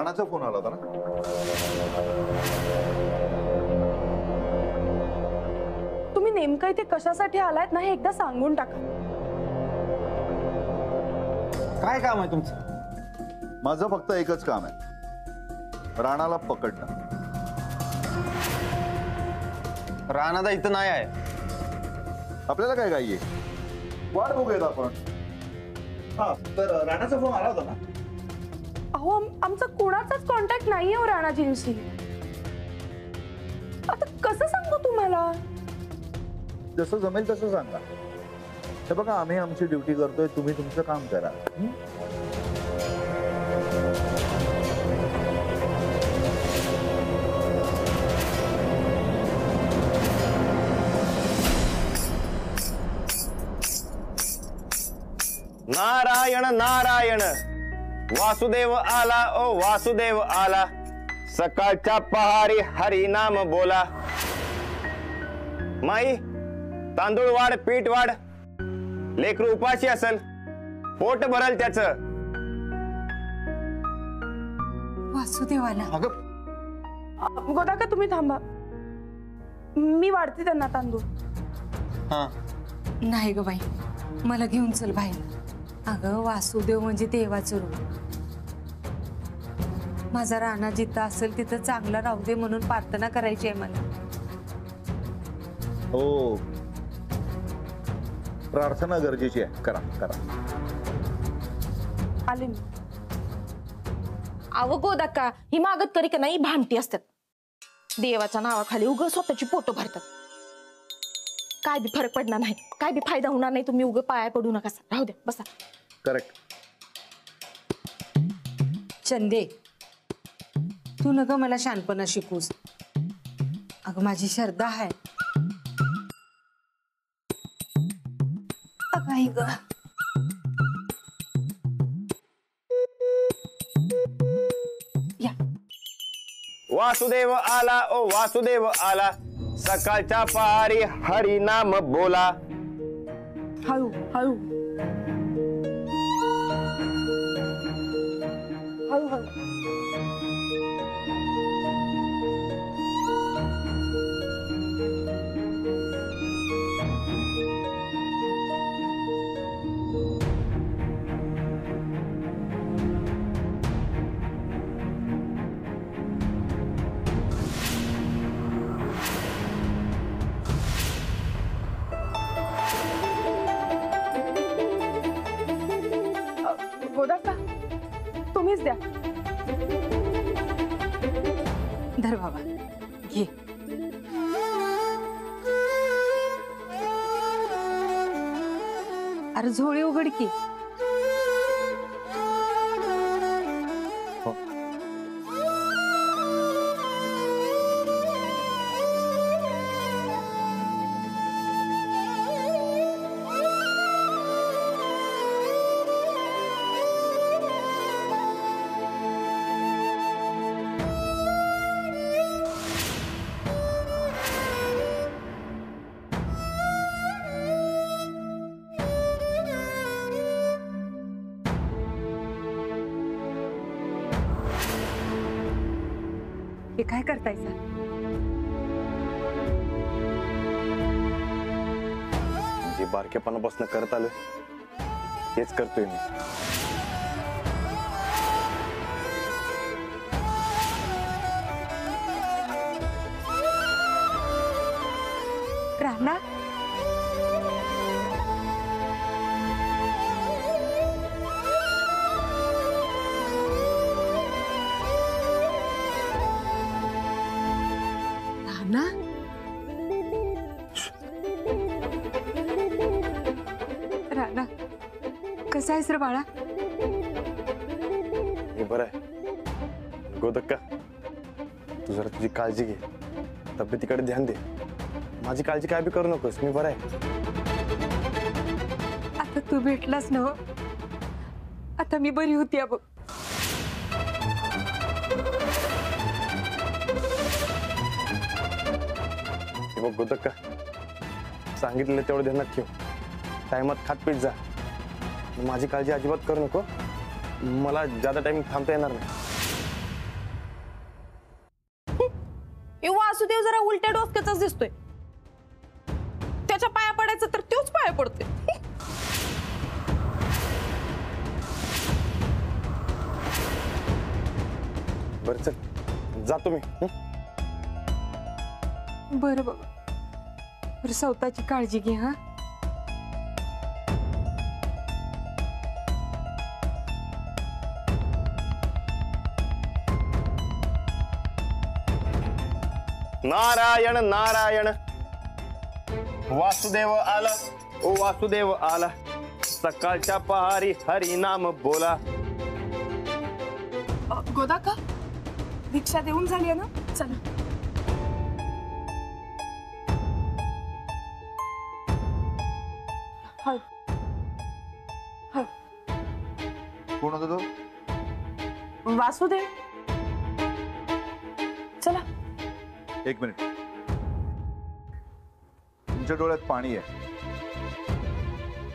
राणाचा phone आला होता ना? तुम्ही नेमकं इथे कशासाठी आलायत ना हे एकदा सांगून टाका. काय काम आहे तुमचं? माझं फक्त एकच काम आहे, राणाला पकडणं. राणादा इथं नाही आहे. आपल्याला काय घाई आहे? वाट बघूयात आपण. हा, तर राणाचा फोन आला होता ना? अहो आमचा कोणाचाच कॉन्टॅक्ट नाहीये हो राणाजींशी. आता कसं सांगू तुम्हाला? जसं जमेल तसं सांगा. हे बघा, आम्ही आमची ड्युटी करतोय, तुम्ही तुमचं काम करा. नारायण नारायण वासुदेव आला ओ वासुदेव आला, सकाळच्या पहारी हरिनाम बोला. माई तांदूळ वाढ, पीठ वाढ, लेकरू उपाशी असल, पोट भरल त्याच. वासुदेवाला गोदाका तुम्ही थांबा, मी वाढते त्यांना तांदूळ. हा, नाही ग बाई, मला घेऊन चल बाहेर. अगं वासुदेव म्हणजे देवाचं रूप. माझा राणा जिथं असेल तिथं चांगला राहू दे म्हणून प्रार्थना करायची आहे मला. हो, प्रार्थना गरजेची आहे. करा करा. आले मी. अव गोदाका, ही मागत करी का नाही भामटी असतात. देवाच्या नावाखाली उग स्वतःची पोटं भरतात. काय बी फरक पडणार नाही, काय बी फायदा होणार नाही. तुम्ही उग पाया पडू नका, राहू द्या, बसा. करेक्ट. चंदे, तू न ग मला शहाणपणा शिकूस. अगं माझी श्रद्धा आहे. अगं ग या. वासुदेव आला ओ वासुदेव आला, सकाळच्या पहारी हरिनाम बोला. हळू हळू हळू हळू. गोदाका तुम्हीच द्या. धर बाबा, घे. अरे झोळी उघड की. हे काय करतायचा? जे बारक्यापणापासून करत आलोय हेच करतोय मी. राणा, राणा, राणा कसा आहेस रे बाळा? हे बरं आहे. गोदक्का, तू जरा तुझी काळजी घे, तब्येतीकडे ध्यान दे. माझी काळजी काय बी करू नकोस, मी बरं आहे. आता तू भेटलास ना, आता मी बरी होती. बघ बघ गोदक्का, सांगितलेलं तेवढं ध्यानात ठेव. टायमात खात पीत जा. माझी काळजी अजिबात करू नको. मला ज्यादा टाइम थांबता येणार नाही. हे वासुदेव जरा उलट्या डोसक्याचाच दिसतोय. त्याच्या पाया पडायचं तर तोच पाया पडतोय. बरं चल जातो मी. बरं बाबा, बरं स्वतःची काळजी घे हा. नारायण नारायण. वासुदेव आला, ओ वासुदेव आला. सकाळच्या पहारी हरी नाम बोला. गोदा का दीक्षा देऊन झाली आहे ना? चला. हाय. हाय. कोण होता तो? वासुदेव. चला. एक मिनिट. तुमच्या डोळ्यात पाणी आहे.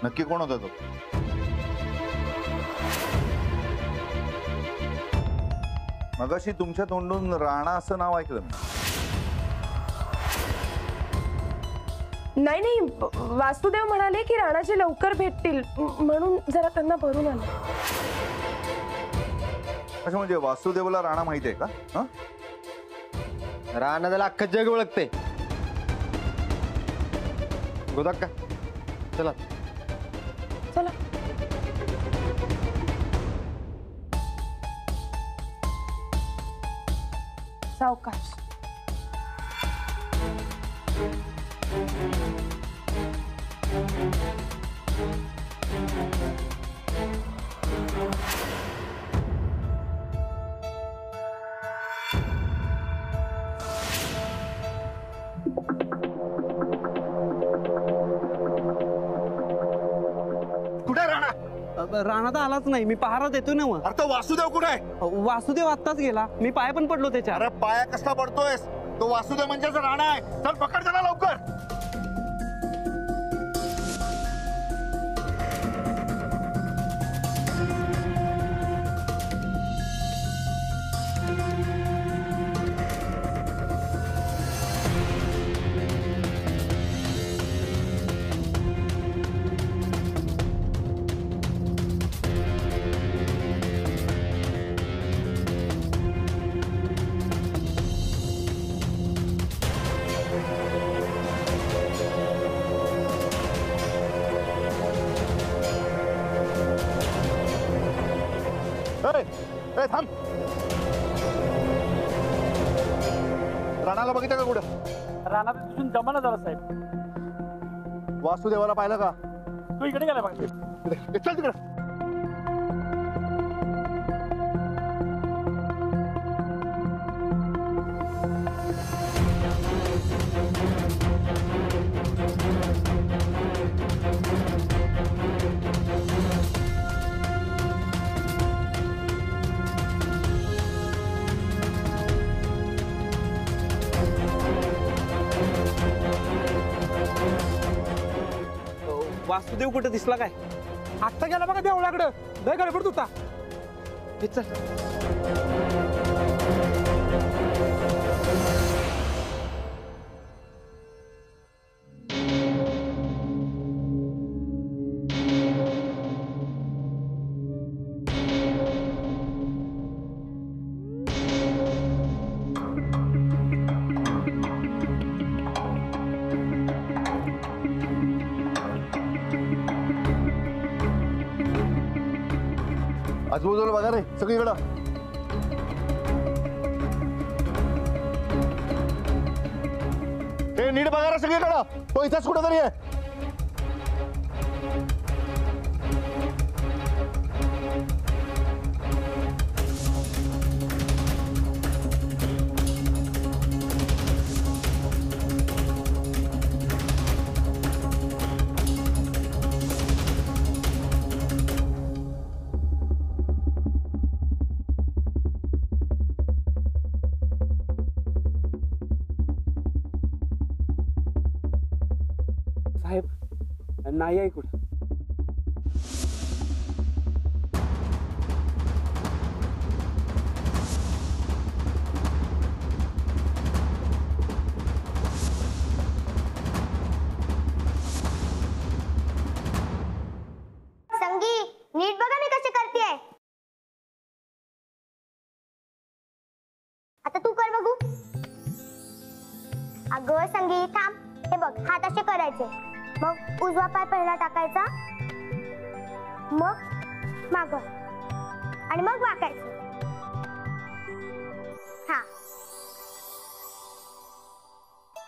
नक्की कोण होता तो? मगाशी तुमच्या तोंडून राणा असं नाव ऐकलं मी. नाही नाही, वासुदेव म्हणाले की राणाचे लवकर भेटतील म्हणून जरा त्यांना भरून आलं. अच्छा, म्हणजे वासुदेवला राणा माहिती आहे का? हा? राणा त्याला अख्खं जग ओळखते. गोदक्का चला. चला. सावकाश. कुठे राणा? राणा तर आलाच नाही. मी पहारा देतोय ना. अरे तो वासुदेव कुठे आहे? वासुदेव आत्ताच गेला. मी पाय पण पडलो त्याच्या. अरे पाया कसला पडतोयस? तो वासुदेव म्हणजेच राणा आहे. चल पकड त्याला लवकर. ए, थांब. राणाला बघितलं का कुठं? राणा तिथून जमाना झाला साहेब. वासुदेवाला पाहिलं का? तू इकडे गेला पाहिजे. चल तिकडे. वासुदेव कुठे दिसला काय? आत्ता गेला बघा देवळाकडं. लय गडबड होता. हे चल. आजूबाजूला बघा रे सगळीकडं. हे नीट बघा रे सगळीकडं. तो इथंच कुठं तरी आहे. साहेब नाही आहे कुठं. अगं संगी थांब. हे बघ हात असे करायचे, मग उजवा पाय पहिला टाकायचा, मग माग आणि मग वाकायचं. हा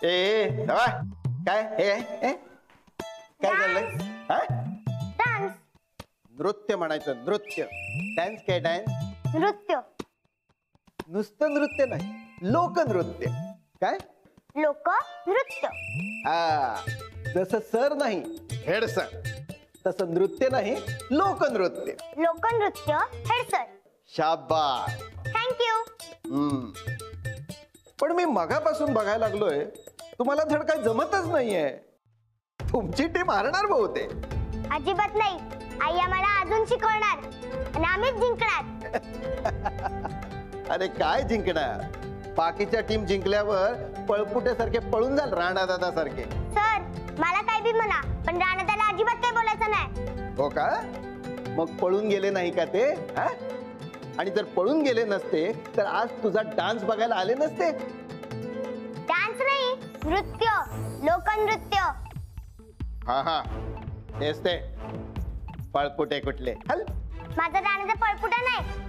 ए दावा, काय काय चाललंय? हा? डान्स. नृत्य म्हणायचं, नृत्य. डान्स काय डान्स? नृत्य. नुसतं नृत्य नाही, लोकनृत्य. काय? लोक नृत्य. हा, जसं सर नाही हेड सर, तसं नृत्य नाही लोकनृत्य. लोकनृत्य हेडसर. शाबास. थँक्यू. पण मी मगापासून बघायला लागलोय तुम्हाला धड काय जमतच नाहीये. तुमची टीम हारणार बहुते. अजिबात नाही. आई आम्हाला अजून शिकवणार आणि आम्हीच जिंकणार. अरे काय जिंकणार? बाकीच्या टीम जिंकल्यावर पळपुट्यासारखे पळून जाल, राणा दादा सारखे. सर मला काय बी म्हणा, पण राणादाला अजिबात काही बोलायचं नाही. हो का? मग पळून गेले नाही का ते? हा? आणि जर पळून गेले नसते तर आज तुझा डान्स बघायला आले नसते. डान्स नाही, नृत्य, लोकनृत्य. हा हा, तेच ते पळपुटे कुठले. हल. माझा राणाचा पळपुटा नाही,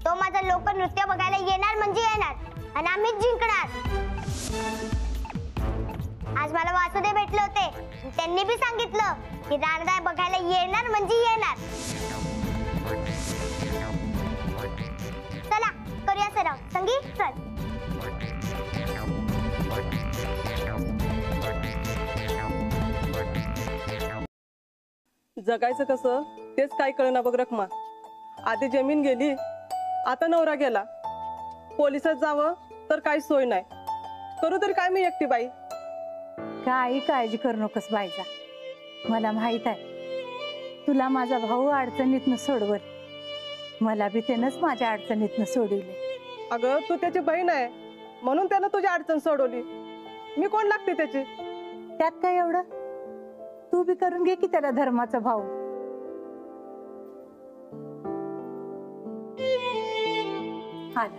तो माझं लोकनृत्य बघायला येणार म्हणजे येणार आणि आम्हीच जिंकणार. आज मला वासुदेव भेटले होते, त्यांनी बी सांगितलं की राणा बघायला येणार म्हणजे येणार. चला करूया सराव. संगीत चल. जगायचं कसं तेच काय कळना बघ रखमा. आधी जमीन गेली, आता नवरा गेला. पोलिसात जावं तर काही सोय नाही. करू तरी काय मी एकटी बाई. काही काळजी करू नकोस बायजा. मला माहित आहे तुला माझा भाऊ अडचणीतनं सोडवल. मला बी त्यानंच माझ्या अडचणीतनं सोडवले. अगं तू त्याची बहीण आहे म्हणून त्यानं तुझी अडचण सोडवली. मी कोण लागते त्याची? त्यात काय एवढं? तू बी करून घे की त्याला धर्माचा भाऊ. आला.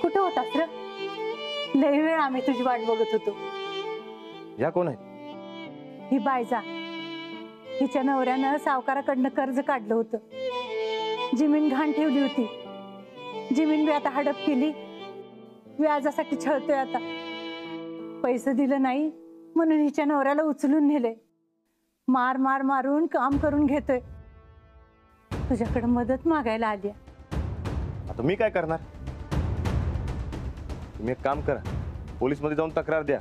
कुठं होतास र? लय वेळ आम्ही तुझी वाट बघत होतो. या कोण आहेत? ही बायजा, हिच्या नवऱ्यानं सावकाराकडनं कर्ज काढलं होतं. जमीन घाण ठेवली होती. जमीन बी आता हडप केली. व्याजासाठी छळतोय आता. पैसे दिलं नाही म्हणून हिच्या नवऱ्याला उचलून नेले. मार मार मारून काम करून घेतोय. तुझ्याकडे मदत मागायला आली. आता मी काय करणार? तुम्ही एक काम करा, पोलीस मध्ये जाऊन तक्रार द्या.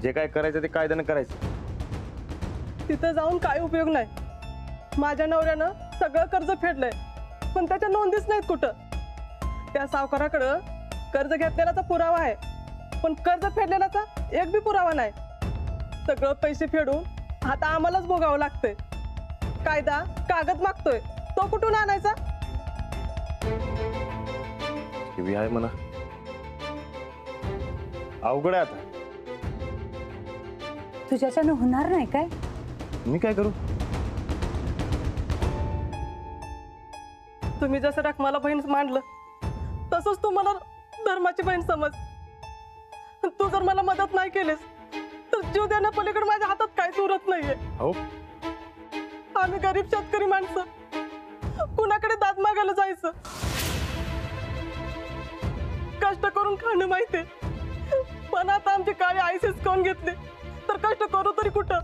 जे काय करायचं ते कायद्यानं करायचं. तिथं जाऊन काय उपयोग नाही. माझ्या नवऱ्यानं सगळं कर्ज फेडलंय पण त्याच्या नोंदीच नाहीत कुठं. त्या सावकाराकडं कर्ज घेतलेलाचा पुरावा आहे पण कर्ज फेडलेलाचा एक बी पुरावा नाही. सगळं पैसे फेडून आता आम्हालाच भोगावं लागतंय. कायदा कागद मागतोय, तो कुठून आणायचा? टीव्ही आहे म्हणा. अवघड आहे आता. तुझ्याच्यानं होणार नाही काय? मी काय करू? तुम्ही जसं रखमाला बहीण मांडलं तसंच तू मला धर्माची बहीण समज. तू जर मला मदत नाही केलीस तर जीव देण्या पलीकडे माझ्या हातात काहीच उरत नाहीये. हो, आम्ही गरीब शेतकरी माणसं, कुणाकडे दाद मागायला जायचं? कष्ट करून खाणं माहितीये पण आता आमची काळी आईस हिसकावून घेतली तर कष्ट करू तरी कुठं?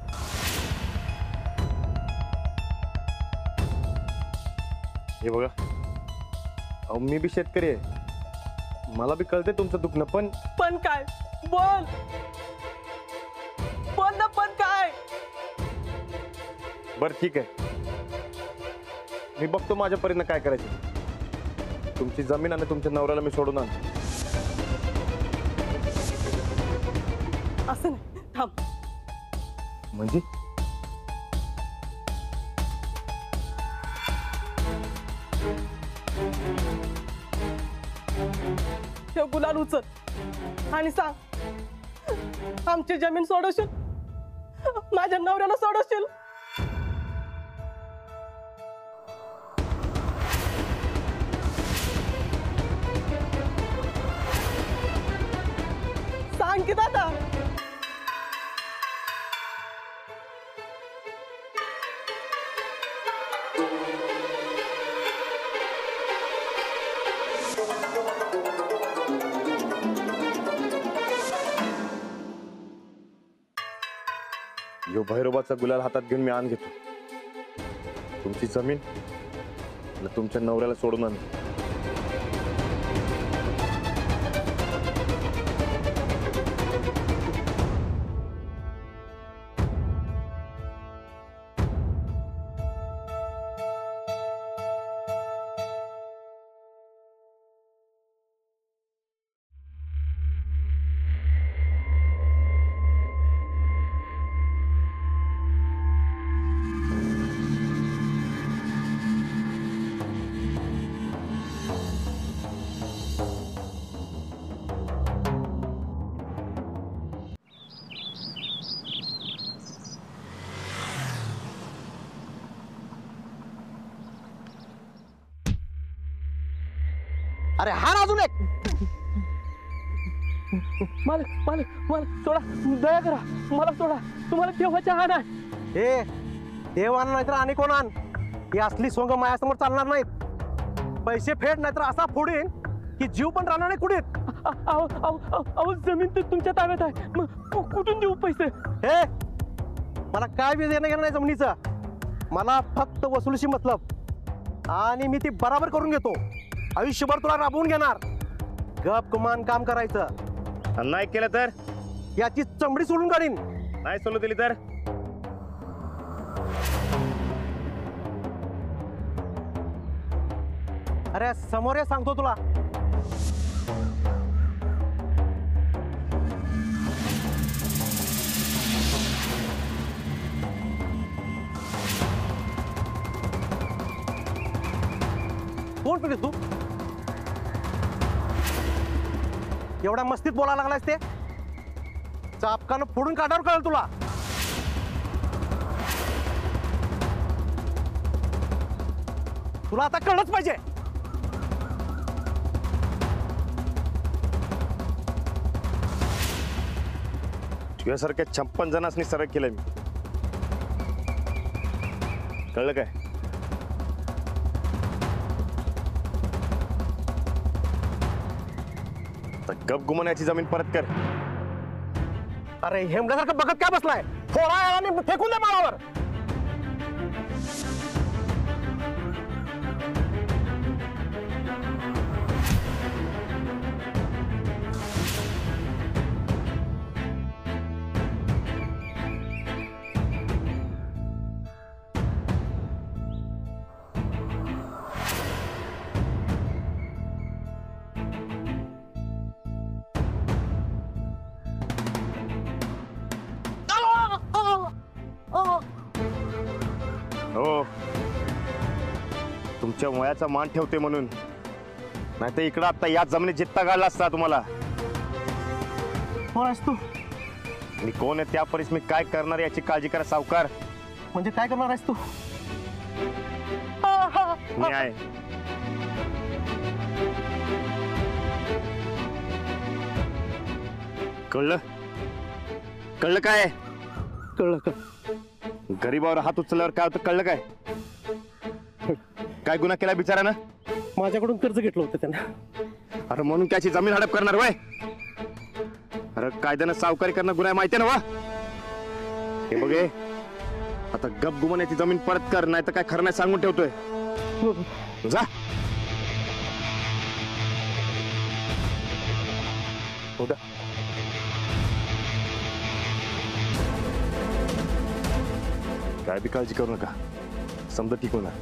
हे बघा, अहो मी बी शेतकरी आहे, मला बी कळते तुमचं दुखणं. पण काय? बोल बोल ना, पण काय? बरं ठीक आहे, मी बघतो माझ्या परीनं काय करायचं. तुमची जमीन आणि तुमच्या नवऱ्याला मी सोडून आणतो. असं नाही, थांब. म्हणजे हे गुलाल उचल आणि सांग, आमची जमीन सोडवशील? माझ्या नवऱ्याला सोडवशील? सांग अंकित दादा यो भैरोबाचा गुलाल हातात घेऊन मी आण घेतो. तुमची जमीन आणि तुमच्या नवऱ्याला सोडून आण. अरे हा ना अजून एक. मालक मालक मालक सोडा, दया करा, मला सोडा. तुम्हाला देवाच्या हान आहे. हे देव आण नाहीतर आणि कोण आण, ही असली सोंग माझ्यासमोर चालणार नाहीत. पैसे फेड नाहीतर असा फोडीन की जीव पण राहणार नाही कुठेत. अहो अहो अहो अहो, जमीन तर तुमच्या ताब्यात आहे, मग कुठून देऊ पैसे? हे मला काय बी देणं घेणं नाही जमिनीचं. मला फक्त वसुलीशी मतलब, आणि मी ती बराबर करून घेतो. आयुष्यभर तुला राबवून घेणार. गप गुमान काम करायचं. आणि नाही केलं तर याची चमडी सोडून काढीन. नाही सोडू दिली तर अरे समोर ये, सांगतो तुला. कोण पिलीस तू? एवढ्या मस्तीत बोलायला लागलायस ते? चापकानं फोडून काढावर कळेल तुला. तुला आता कळलंच पाहिजे. तुझ्यासारख्या 56 जणांनी सरळ केलं मी. कळलं काय? गप गुमान याची जमीन परत कर. अरे हेमल्यासारखं बघत काय बसलाय? फोडा आणि फेकून दे माळावर. हो, तुमच्या वयाचा मान ठेवते म्हणून, नाही तर इकडं आता या जमिनीत जित्ता गाळला असता तुम्हाला. कोण आहेस तू? मी कोण आहे त्यापरीस मी काय करणार याची काळजी करा सावकार. म्हणजे काय करणार आहेस तू? मी आहे. कळलं? कळलं काय? कळलं का? गरीबावर हात उचलल्यावर काय होतं कळलं काय? काय गुन्हा केला बिचारानं? माझ्याकडून कर्ज घेतलं होतं त्यानं. अरे म्हणून त्याची जमीन हडप करणार वय? अरे कायद्यानं सावकारी करणं गुन्हा माहिती ना वा? हे बघे, आता गप गुमान याची जमीन परत कर, नाही तर काय खरं नाही सांगून ठेवतोय. जा. उद्या काय बी काळजी करू नका, समजा ठीक होणार.